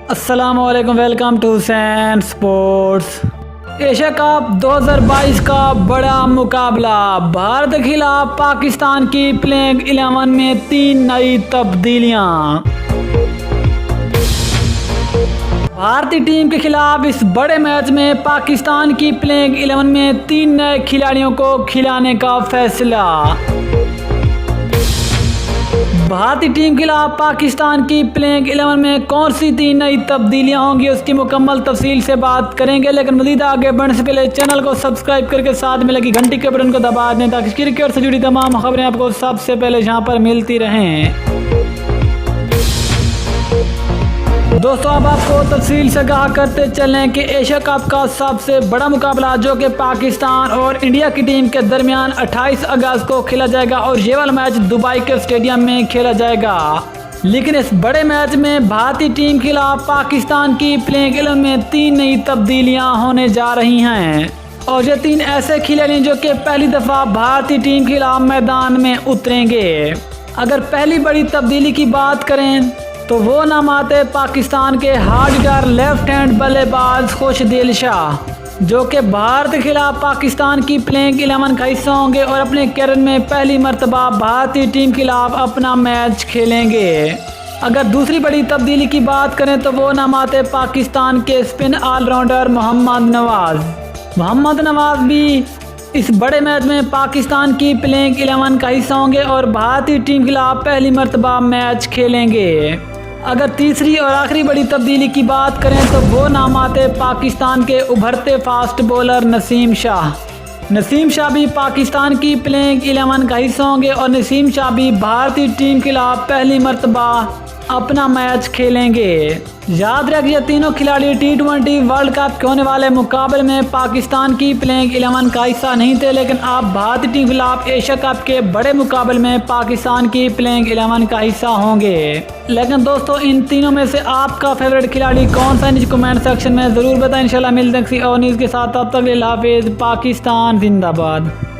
अस्सलामुअलैकुम, welcome to Sun Sports. Asia Cup 2022 का बड़ा मुकाबला, भारत के खिलाफ पाकिस्तान की प्लेइंग 11 में 3 नई तब्दीलियां। भारतीय टीम के खिलाफ इस बड़े मैच में पाकिस्तान की प्लेइंग 11 में 3 नए खिलाड़ियों को खिलाने का फैसला। भारतीय टीम के खिलाफ पाकिस्तान की प्लेइंग 11 में कौन सी 3 नई तब्दीलियां होंगी, उसकी मुकम्मल तफसील से बात करेंगे। लेकिन मज़ीद आगे बढ़ने से पहले चैनल को सब्सक्राइब करके साथ में लगी घंटी के बटन को दबा दें ताकि क्रिकेट से जुड़ी तमाम खबरें आपको सबसे पहले यहाँ पर मिलती रहें। दोस्तों, अब आपको तफसील से कहा करते चलें कि एशिया कप का सबसे बड़ा मुकाबला जो कि पाकिस्तान और इंडिया की टीम के दरमियान 28 अगस्त को खेला जाएगा और ये वाला मैच दुबई के स्टेडियम में खेला जाएगा। लेकिन इस बड़े मैच में भारतीय टीम के खिलाफ पाकिस्तान की प्लेइंग 11 में 3 नई तब्दीलियां होने जा रही हैं और ये 3 ऐसे खिलाड़ी जो कि पहली दफ़ा भारतीय टीम के खिलाफ मैदान में उतरेंगे। अगर पहली बड़ी तब्दीली की बात करें तो वो नाम आते पाकिस्तान के हार्ड हिटर लेफ्ट हैंड बल्लेबाज खुशदिल शाह, जो कि भारत के खिलाफ पाकिस्तान की प्लेइंग 11 का हिस्सा होंगे और अपने कैरियर में पहली मर्तबा भारतीय टीम के खिलाफ अपना मैच खेलेंगे। अगर दूसरी बड़ी तब्दीली की बात करें तो वो नाम आते पाकिस्तान के स्पिन ऑलराउंडर मोहम्मद नवाज भी इस बड़े मैच में पाकिस्तान की प्लेइंग 11 का हिस्सा होंगे और भारतीय टीम के खिलाफ पहली मर्तबा मैच खेलेंगे। अगर तीसरी और आखिरी बड़ी तब्दीली की बात करें तो वो नाम आते पाकिस्तान के उभरते फास्ट बॉलर नसीम शाह भी पाकिस्तान की प्लेइंग 11 का हिस्सा होंगे और नसीम शाह भी भारतीय टीम के खिलाफ पहली मर्तबा अपना मैच खेलेंगे। याद रखिए, ये तीनों खिलाड़ी T20 वर्ल्ड कप के होने वाले मुकाबले में पाकिस्तान की प्लेइंग 11 का हिस्सा नहीं थे, लेकिन आप भारतीय टीम के खिलाफ एशिया कप के बड़े मुकाबले में पाकिस्तान की प्लेइंग 11 का हिस्सा होंगे। लेकिन दोस्तों, इन तीनों में से आपका फेवरेट खिलाड़ी कौन सा, नीचे कमेंट सेक्शन में ज़रूर बताएं। इंशाल्लाह मिलते हैं किसी और न्यूज़ के साथ, तब तक के लिए हाफिज़। पाकिस्तान जिंदाबाद।